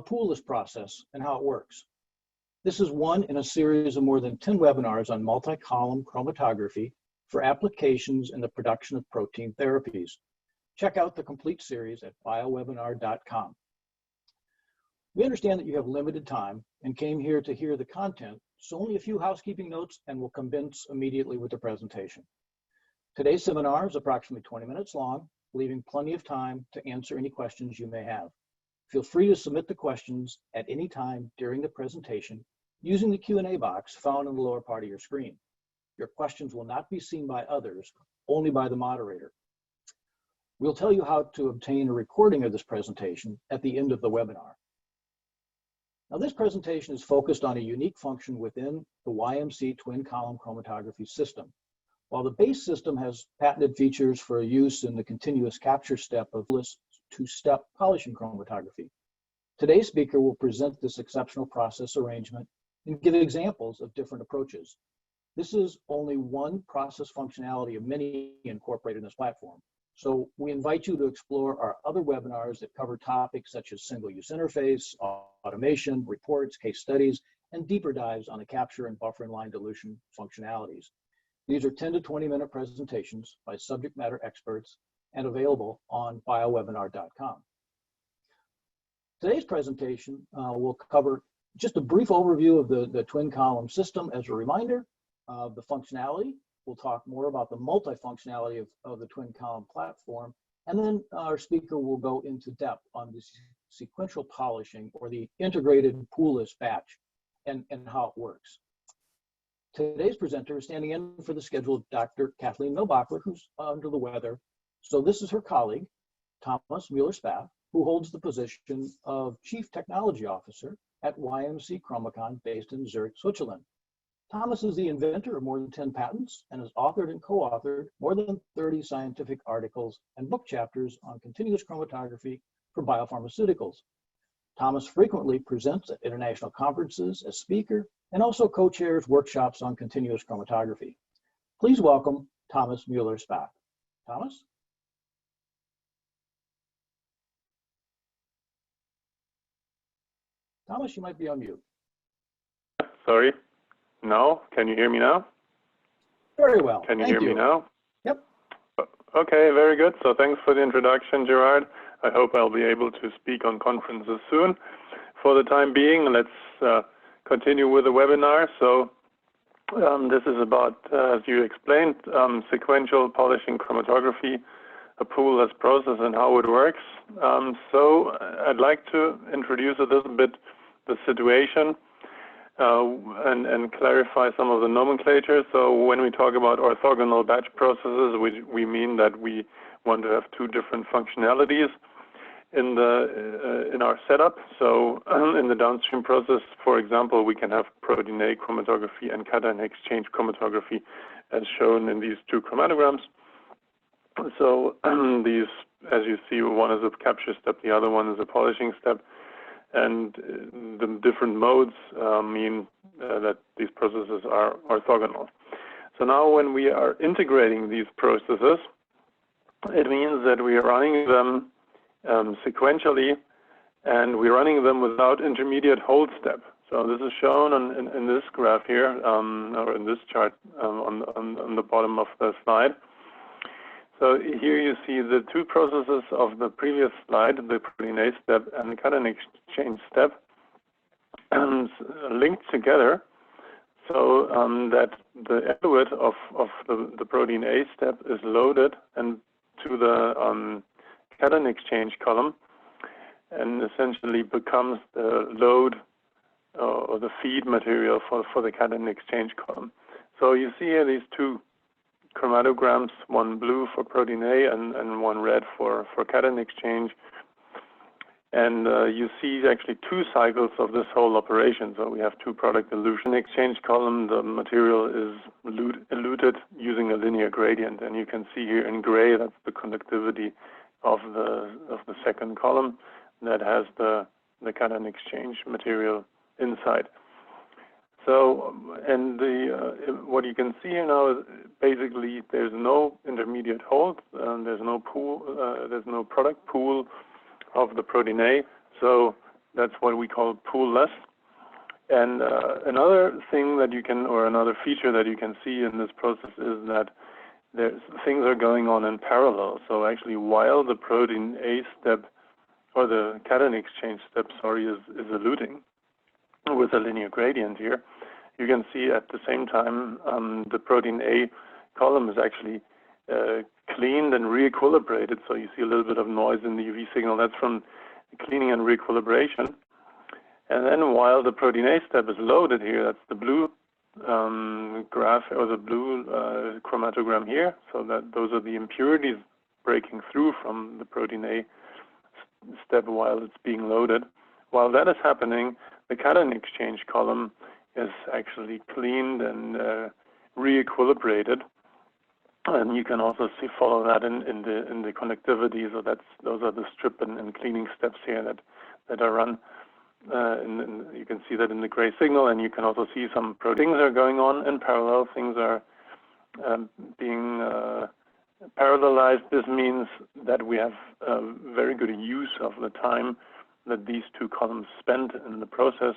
a poolless process and how it works. This is one in a series of more than 10 webinars on multi-column chromatography for applications in the production of protein therapies. Check out the complete series at biowebinar.com. We understand that you have limited time and came here to hear the content, so only a few housekeeping notes and we'll commence immediately with the presentation. Today's seminar is approximately 20 minutes long, leaving plenty of time to answer any questions you may have. Feel free to submit the questions at any time during the presentation using the Q&A box found in the lower part of your screen. Your questions will not be seen by others, only by the moderator. We'll tell you how to obtain a recording of this presentation at the end of the webinar. Now, this presentation is focused on a unique function within the YMC twin column chromatography system. While the base system has patented features for use in the continuous capture step of two-step polishing chromatography, today's speaker will present this exceptional process arrangement and give examples of different approaches. This is only one process functionality of many incorporated in this platform. So we invite you to explore our other webinars that cover topics such as single-use interface, automation, reports, case studies, and deeper dives on the capture and buffer and line dilution functionalities. These are 10 to 20-minute presentations by subject matter experts and available on biowebinar.com. Today's presentation will cover just a brief overview of the twin column system as a reminder of the functionality. We'll talk more about the multifunctionality of the twin column platform, and then our speaker will go into depth on the sequential polishing or the integrated poolless batch and how it works. Today's presenter is standing in for the scheduled Dr. Kathleen Milbacher, who's under the weather. So this is her colleague, Thomas Mueller-Spath, who holds the position of Chief Technology Officer at YMC Chromacon based in Zurich, Switzerland. Thomas is the inventor of more than 10 patents and has authored and co-authored more than 30 scientific articles and book chapters on continuous chromatography for biopharmaceuticals. Thomas frequently presents at international conferences as speaker and also co-chairs workshops on continuous chromatography. Please welcome Thomas Mueller-Spath. Thomas? Thomas, you might be on mute. Sorry. No, can you hear me now? Very well. Can you hear me now? Yep. Okay, very good. So thanks for the introduction, Gerard. I hope I'll be able to speak on conferences soon. For the time being, let's continue with the webinar. So this is about, as you explained, sequential polishing chromatography, a poolless process and how it works. So I'd like to introduce a little bit the situation and clarify some of the nomenclature. So when we talk about orthogonal batch processes, we mean that we want to have two different functionalities in our setup. So in the downstream process, for example, we can have protein A chromatography and cation exchange chromatography as shown in these two chromatograms. So these, as you see, one is a capture step, the other one is a polishing step. And the different modes mean that these processes are orthogonal. So now when we are integrating these processes, it means that we are running them sequentially, and we're running them without intermediate hold step. So this is shown in this graph here, or in this chart on the bottom of the slide. So here you see the two processes of the previous slide, the protein A step and the cation exchange step, linked together, so that the elute of the protein A step is loaded and to the cation exchange column, and essentially becomes the load or the feed material for the cation exchange column. So you see here these two chromatograms, one blue for protein A and one red for cation exchange. And you see actually two cycles of this whole operation. So we have two product dilution exchange column. The material is eluted using a linear gradient. And you can see here in gray, that's the conductivity of the second column that has the cation exchange material inside. So, and what you can see here now is basically there's no intermediate hold, there's no pool, there's no product pool of the protein A. So That's what we call poolless. And another thing that you can, or another feature that you can see in this process is that things are going on in parallel. So actually, while the protein A step, or the cation exchange step, sorry, is eluting with a linear gradient here, you can see at the same time the protein A column is actually cleaned and re-equilibrated. So you see a little bit of noise in the UV signal. That's from cleaning and re-equilibration. And then while the protein A step is loaded here, that's the blue graph, or the blue chromatogram here. So that those are the impurities breaking through from the protein A step while it's being loaded. While that is happening, the cation exchange column is actually cleaned and re-equilibrated. And you can also follow that in the connectivity. So those are the strip and cleaning steps here that are run. You can see that in the gray signal, and you can also see some things are going on in parallel. Things are being parallelized. This means that we have very good use of the time that these two columns spend in the process.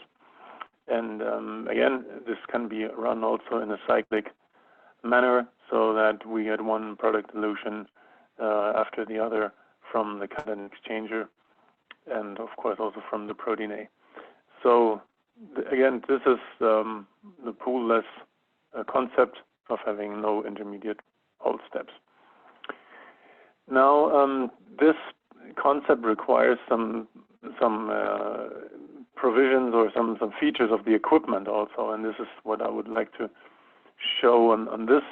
And again, this can be run also in a cyclic manner, so that we get one product dilution after the other from the cation exchanger, and of course also from the protein A. So again, this is the poolless concept of having no intermediate hold steps. Now, this concept requires some provisions or some features of the equipment also, and this is what I would like to show on this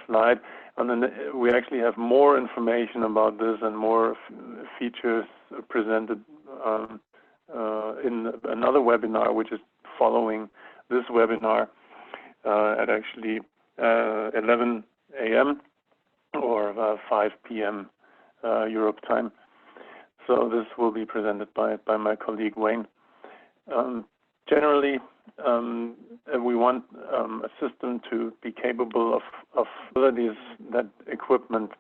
slide. And then we actually have more information about this and more features presented in another webinar, which is following this webinar at actually 11 a.m. or 5 p.m. Europe time. So this will be presented by my colleague Wayne. Generally, we want a system to be capable of abilities that equipment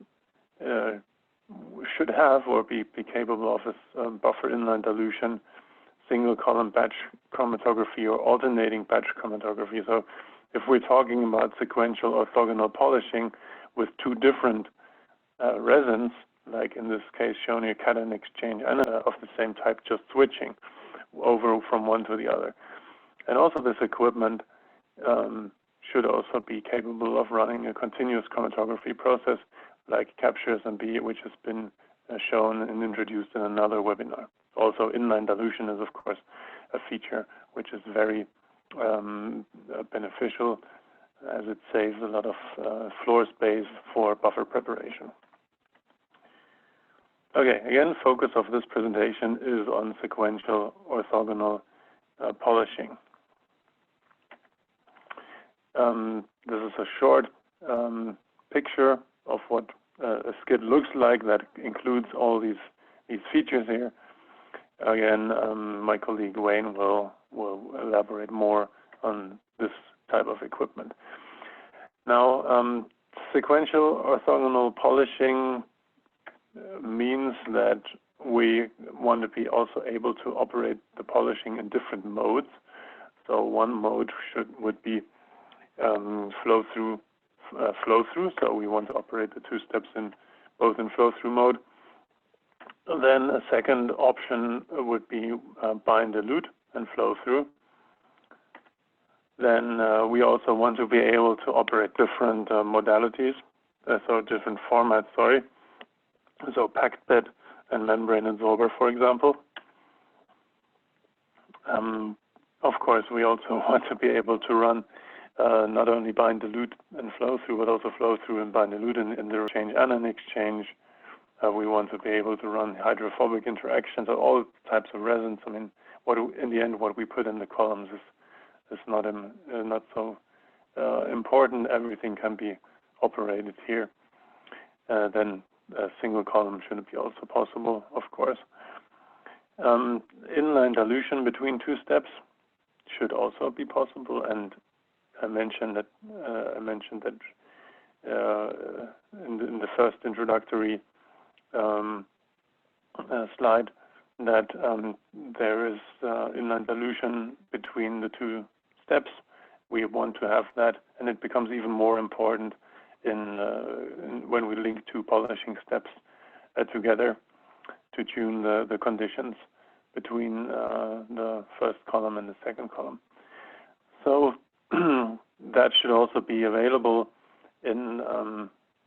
should have or be capable of, as buffer inline dilution, single column batch chromatography, or alternating batch chromatography. So if we're talking about sequential orthogonal polishing with two different resins, like in this case shown here, cation exchange and of the same type, just switching over from one to the other. And also this equipment should also be capable of running a continuous chromatography process like capture SMB, which has been shown and introduced in another webinar. Also, inline dilution is, of course, a feature which is very beneficial, as it saves a lot of floor space for buffer preparation. Okay, again, focus of this presentation is on sequential orthogonal polishing. This is a short picture of what a skid looks like that includes all these features here. Again, my colleague Wayne will elaborate more on this type of equipment. Now, sequential orthogonal polishing means that we want to be also able to operate the polishing in different modes. So one mode would be flow through. So we want to operate the two steps both in flow through mode. Then a second option would be bind elute and flow through. Then we also want to be able to operate different modalities, so different formats, sorry. So packed bed and membrane absorber, for example. Of course, we also want to be able to run not only bind elute and flow through, but also flow through and bind elute in the exchange and an exchange. We want to be able to run hydrophobic interactions or all types of resins. I mean, in the end, what we put in the columns is not so important. Everything can be operated here. Then a single column should be also possible, of course. Inline dilution between two steps should also be possible, and I mentioned that in the first introductory slide that there is inline dilution between the two steps. We want to have that, and it becomes even more important when we link two polishing steps together to tune the conditions between the first column and the second column. So that should also be available in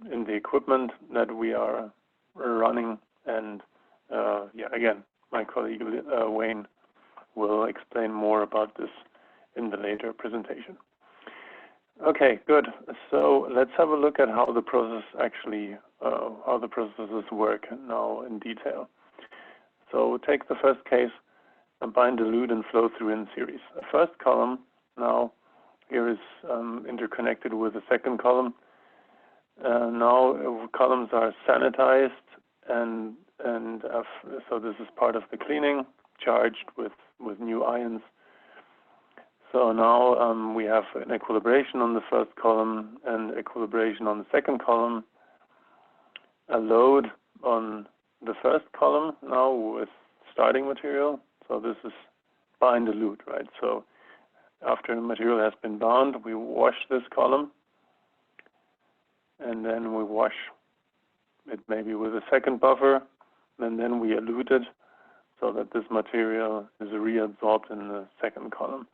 the equipment that we are running. And yeah, again, my colleague Wayne will explain more about this in the later presentation. Okay, good. So let's have a look at how the process actually, how the processes work now in detail. So take the first case, bind, dilute, and flow through in series. The first column now here is interconnected with the second column. Now columns are sanitized, and so this is part of the cleaning, charged with new ions. So now we have an equilibration on the first column and equilibration on the second column, a load on the first column now with starting material. So this is bind dilute, right? So after the material has been bound, we wash this column, and then we wash it maybe with a second buffer, and then we elute it so that this material is reabsorbed in the second column.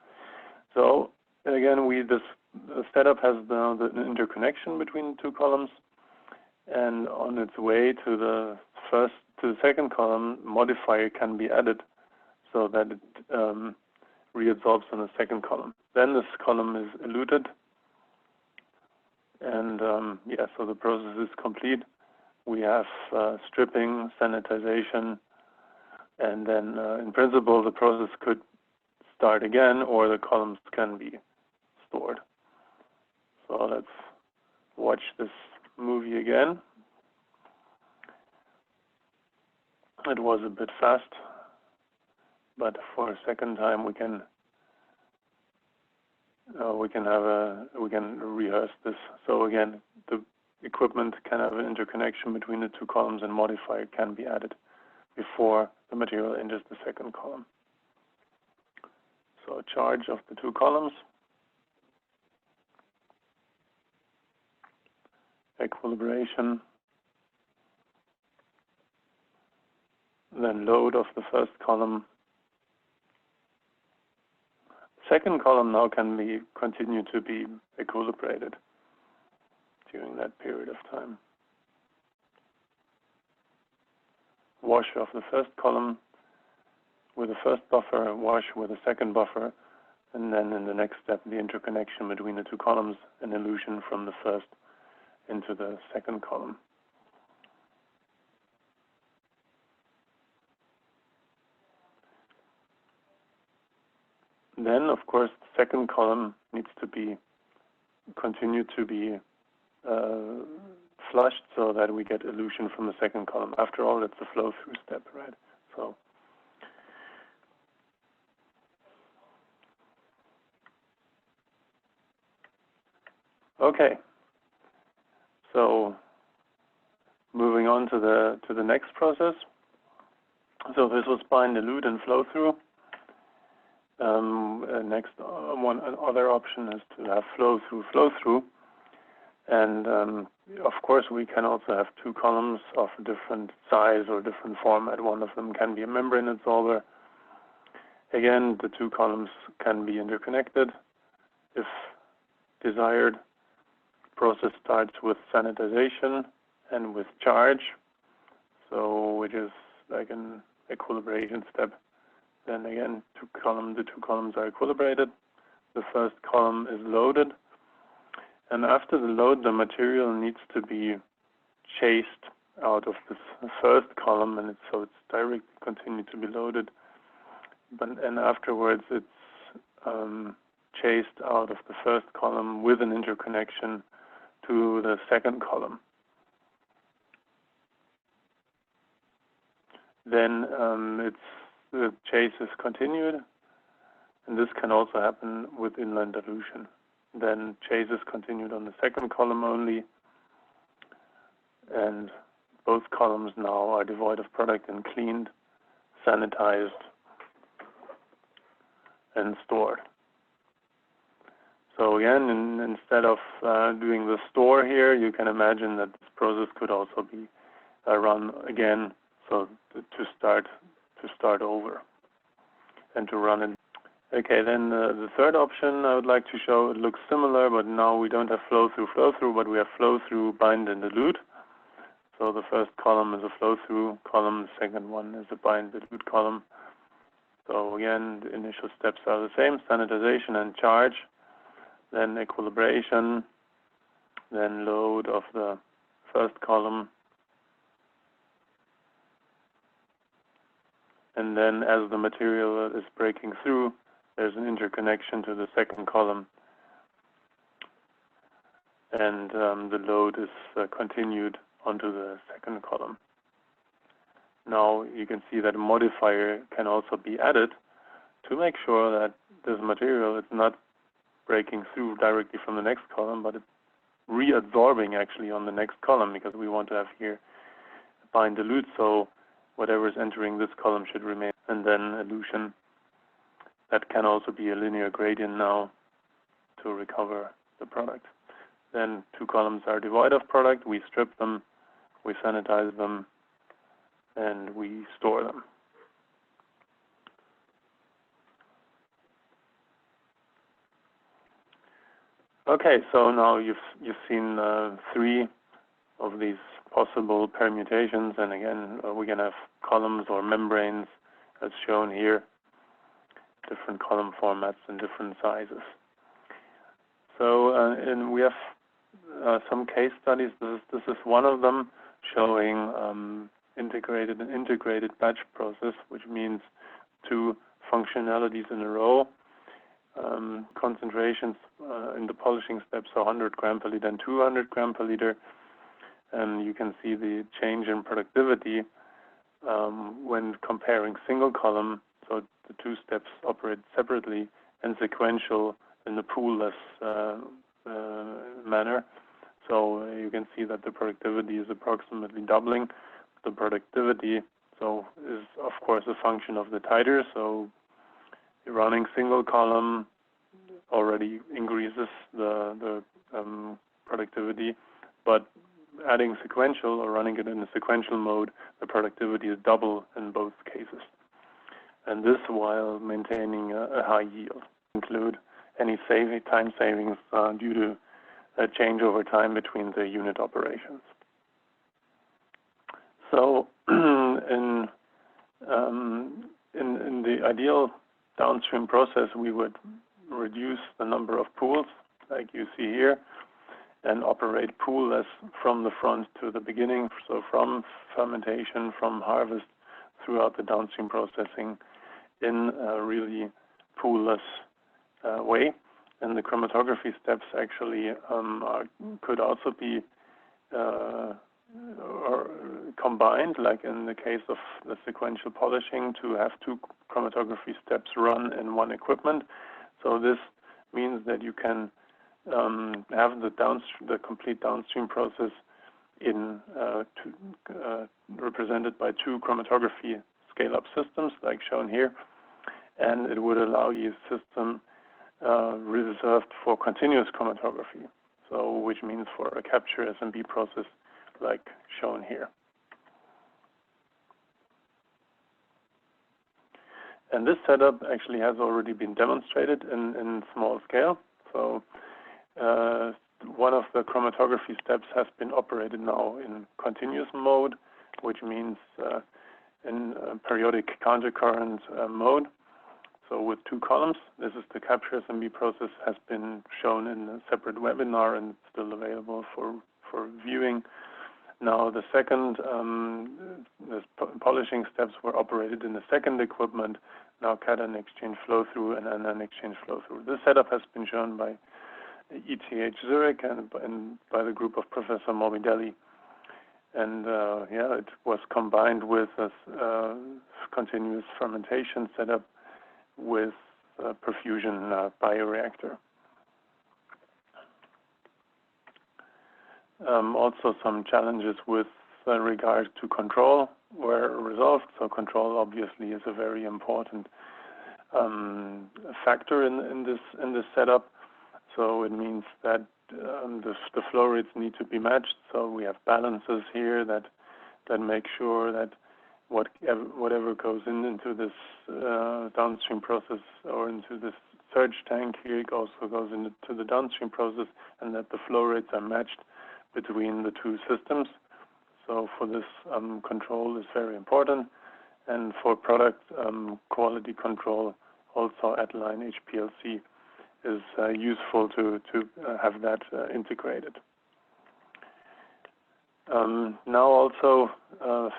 So again, the setup has now the interconnection between the two columns, and on its way to the second column, modifier can be added so that it reabsorbs in the second column. Then this column is eluted, and yeah, so the process is complete. We have stripping, sanitization, and then in principle the process could start again, or the columns can be stored. So let's watch this movie again. It was a bit fast, but for a second time we can rehearse this. So again, the equipment can have an interconnection between the two columns, and modifier can be added before the material enters the second column. So charge of the two columns, equilibration, then load of the first column. Second column now can continue to be equilibrated during that period of time. Wash of the first column with the first buffer, wash with the second buffer, and then in the next step, the interconnection between the two columns, an elution from the first into the second column. Then, of course, the second column needs to continue to be flushed so that we get elution from the second column. After all, it's a flow-through step, right? So okay. So moving on to the next process. So this was bind, dilute, and flow-through. Next, one other option is to have flow-through. And of course, we can also have two columns of different size or different format. One of them can be a membrane adsorber. Again, the two columns can be interconnected if desired. Process starts with sanitization and with charge, so which is like an equilibration step. Then again, the two columns are equilibrated. The first column is loaded, and after the load, the material needs to be chased out of this first column, and so it's directly continue to be loaded. And afterwards, it's chased out of the first column with an interconnection to the second column. Then the chase is continued, and this can also happen with inline dilution. Then chase is continued on the second column only, and both columns now are devoid of product and cleaned, sanitized, and stored. So again, instead of doing the store here, you can imagine that this process could also be run again, so to start over and to run it. Okay, then the third option I would like to show, it looks similar, but now we don't have flow-through, but we have flow-through, bind, and elute. So the first column is a flow-through column, the second one is a bind, elute column. So again, the initial steps are the same, sanitization and charge, then equilibration, then load of the first column, and then as the material is breaking through, there's an interconnection to the second column, and the load is continued onto the second column. Now you can see that a modifier can also be added to make sure that this material is not breaking through directly from the next column, but it's reabsorbing actually on the next column, because we want to have here bind elute, so whatever is entering this column should remain. And then elution, that can also be a linear gradient now to recover the product. Then two columns are devoid of product, we strip them, we sanitize them, and we store them. Okay, so now you've seen three of these possible permutations, and again we can have columns or membranes as shown here, different column formats and different sizes. So and we have some case studies. This is one of them, showing integrated batch process, which means two functionalities in a row. Concentrations in the polishing steps are 100 gram per liter and 200 gram per liter, and you can see the change in productivity when comparing single column, so the two steps operate separately, and sequential in the poolless manner. So you can see that the productivity is approximately doubling. The productivity so is of course a function of the titer. So running single column already increases the productivity, but adding sequential or running it in a sequential mode, the productivity is double in both cases. And this while maintaining a high yield. Include any time savings due to a change over time between the unit operations. So in the ideal downstream process, we would reduce the number of pools, like you see here, and operate poolless from the front to the beginning, so from fermentation, from harvest, throughout the downstream processing in a really poolless way. And the chromatography steps actually could also be or combined, like in the case of the sequential polishing, to have two chromatography steps run in one equipment. So this means that you can have the complete downstream process in represented by two chromatography scale-up systems, like shown here, and it would allow you a system reserved for continuous chromatography, so which means for a capture SMB process, like shown here. And this setup actually has already been demonstrated in small scale. So one of the chromatography steps has been operated now in continuous mode, which means in periodic countercurrent mode. So with two columns, this is the capture SMB process, has been shown in a separate webinar and still available for viewing. Now the second, the polishing steps were operated in the second equipment, now cation exchange flow through and anion exchange flow through. This setup has been shown by ETH Zurich and by the group of Professor Morbidelli. And yeah, it was combined with a continuous fermentation setup with a perfusion bioreactor. Also some challenges with regard to control were resolved. So control obviously is a very important factor in this setup. So it means that the flow rates need to be matched. So we have balances here that make sure that whatever goes into this downstream process or into this surge tank here also goes into the downstream process, and that the flow rates are matched between the two systems. So for this, control is very important, and for product quality control, also at line HPLC is useful to have that integrated. Now also,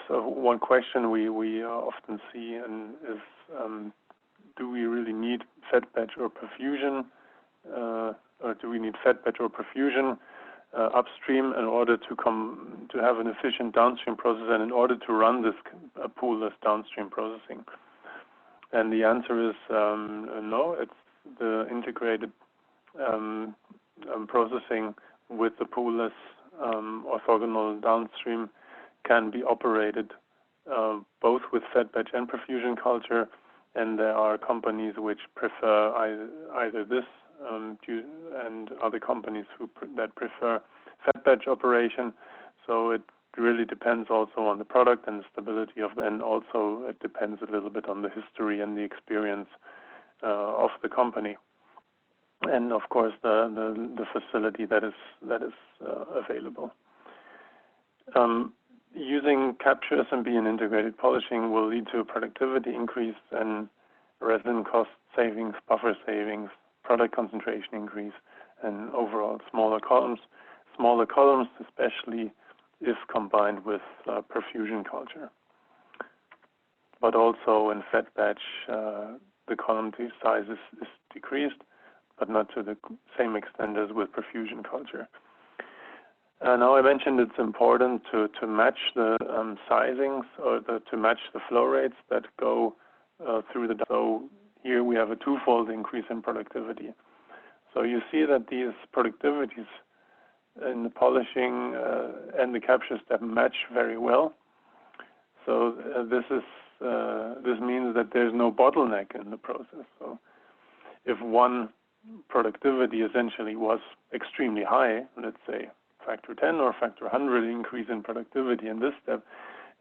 so one question we often see is, do we really need Fatbatch or perfusion, or do we need Fatbatch or perfusion upstream in order to have an efficient downstream process and in order to run this poolless downstream processing? And the answer is no. It's the integrated processing with the poolless orthogonal downstream can be operated both with Fatbatch and perfusion culture, and there are companies which prefer either this and other companies that prefer Fatbatch operation. So it really depends also on the product and the stability of, and also it depends a little bit on the history and the experience of the company, and of course the facility that is available. Using capture SMB and integrated polishing will lead to a productivity increase and resin cost savings, buffer savings, product concentration increase, and overall smaller columns. Smaller columns, especially if combined with perfusion culture. But also in Fatbatch, the column size is decreased, but not to the same extent as with perfusion culture. Now I mentioned it's important to match the sizings or to match the flow rates that go through the. So here we have a twofold increase in productivity. So you see that these productivities in the polishing and the capture step match very well. So this means that there's no bottleneck in the process. So if one productivity essentially was extremely high, let's say factor 10 or factor 100 increase in productivity in this step,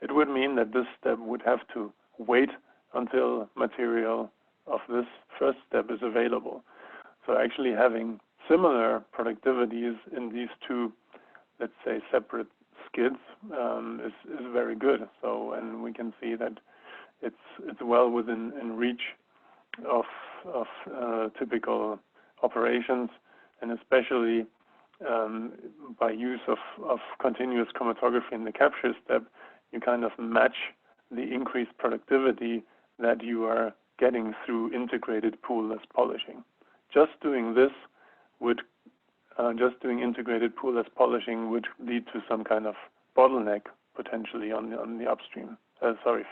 it would mean that this step would have to wait until material of this first step is available. So actually having similar productivities in these two, let's say, separate skids is very good. So, and we can see that it's well within reach of typical operations, and especially by use of continuous chromatography in the capture step, you kind of match the increased productivity that you are getting through integrated poolless polishing. Just doing this would, just doing integrated poolless polishing would lead to some kind of bottleneck potentially on the upstream,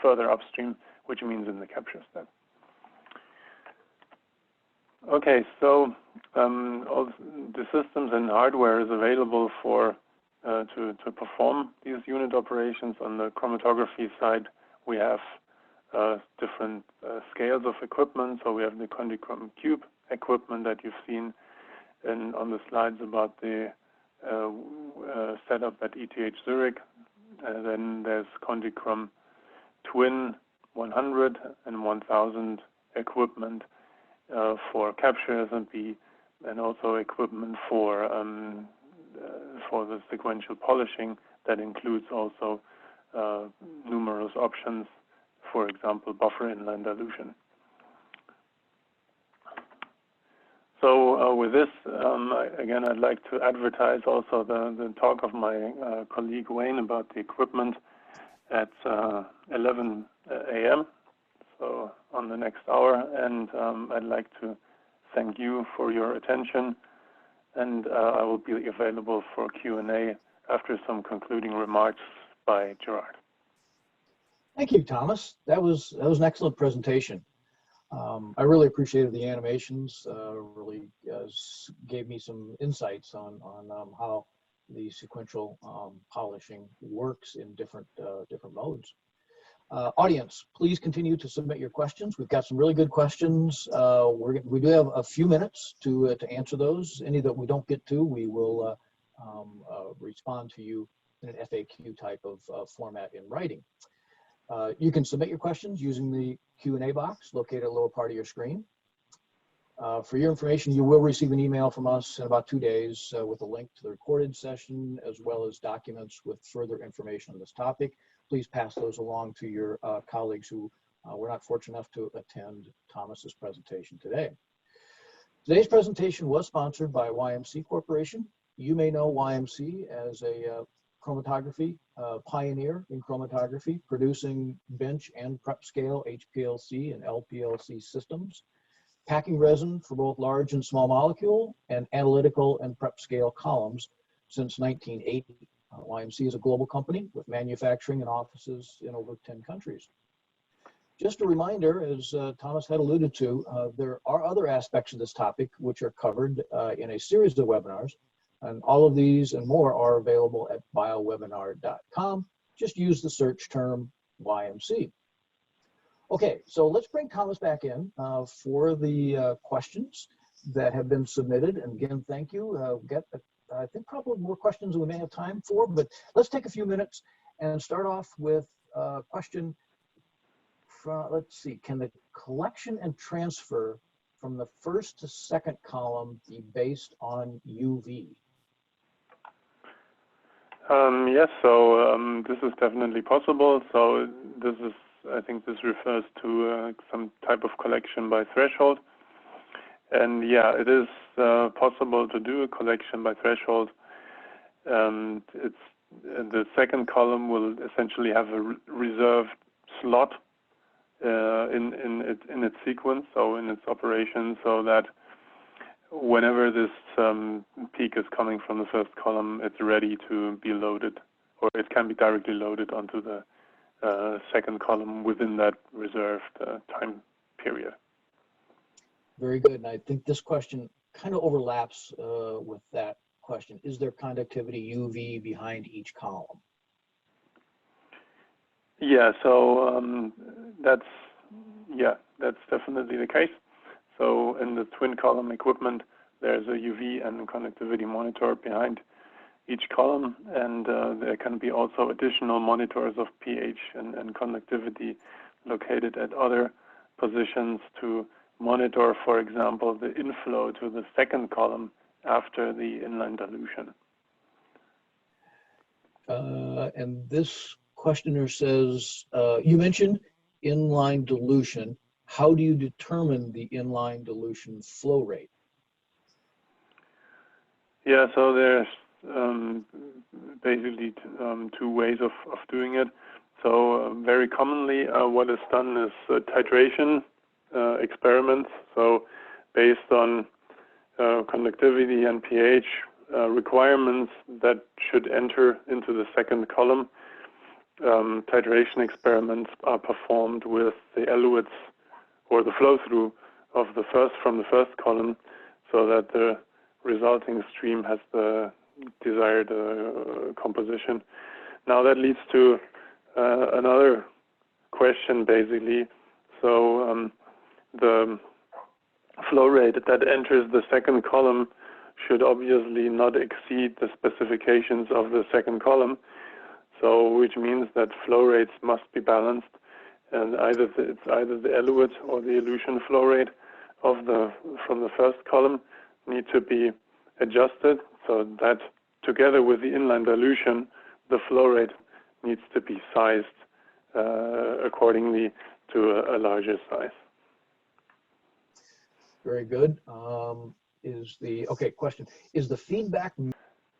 further upstream, which means in the capture step. Okay, so all the systems and hardware is available for to perform these unit operations. On the chromatography side, we have different scales of equipment. So we have the Contichrom Cube equipment that you've seen on the slides about the setup at ETH Zurich. And then there's Contichrom TWIN 100 and 1000 equipment for capture SMP, and also equipment for the sequential polishing that includes also numerous options, for example, buffer inline dilution. So with this, again, I'd like to advertise also the talk of my colleague Wayne about the equipment at 11 a.m. So on the next hour, and I'd like to thank you for your attention, and I will be available for Q&A after some concluding remarks by Gerard. Thank you, Thomas. That was an excellent presentation. I really appreciated the animations. Really gave me some insights on how the sequential polishing works in different modes. Audience, please continue to submit your questions. We've got some really good questions. We do have a few minutes to answer those. Any that we don't get to, we will respond to you in an FAQ type of format in writing. You can submit your questions using the Q&A box located at the lower part of your screen. For your information, you will receive an email from us in about 2 days with a link to the recorded session, as well as documents with further information on this topic. Please pass those along to your colleagues who were not fortunate enough to attend Thomas's presentation today. Today's presentation was sponsored by YMC Corporation. You may know YMC as a chromatography pioneer in chromatography, producing bench and prep scale HPLC and LPLC systems, packing resin for both large and small molecule, and analytical and prep scale columns since 1980. YMC is a global company with manufacturing and offices in over 10 countries. Just a reminder, as Thomas had alluded to, there are other aspects of this topic which are covered in a series of webinars, and all of these and more are available at biowebinar.com. Just use the search term YMC. Okay, so let's bring Thomas back in for the questions that have been submitted. And again, thank you. I think probably more questions than we may have time for, but let's take a few minutes and start off with a question from, let's see, can the collection and transfer from the first to second column be based on UV? Yes, so this is definitely possible. So this is, I think this refers to some type of collection by threshold. And yeah, it is possible to do a collection by threshold. It's the second column will essentially have a reserved slot in its sequence, so in its operation, so that whenever this peak is coming from the first column, it's ready to be loaded, or it can be directly loaded onto the second column within that reserved time period. Very good. And I think this question kind of overlaps with that question. Is there conductivity UV behind each column? Yeah, so that's definitely the case. So in the twin column equipment, there's a UV and conductivity monitor behind each column, and there can be also additional monitors of pH and conductivity located at other positions to monitor, for example, the inflow to the second column after the inline dilution. And this questioner says, you mentioned inline dilution. How do you determine the inline dilution flow rate? Yeah, so there's basically two ways of doing it. So very commonly what is done is titration experiments. So based on conductivity and pH requirements that should enter into the second column, titration experiments are performed with the elutes or the flow through of from the first column, so that the resulting stream has the desired composition. Now that leads to another question, basically. So the flow rate that enters the second column should obviously not exceed the specifications of the second column. So which means that flow rates must be balanced, and it's either the elute or the elution flow rate from the first column need to be adjusted, so that together with the inline dilution, the flow rate needs to be sized accordingly to a larger size. Very good. Question, is the feedback?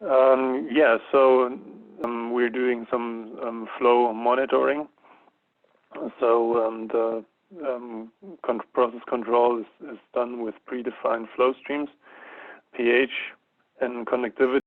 Yeah, so we're doing some flow monitoring. So the process control is done with predefined flow streams, pH and conductivity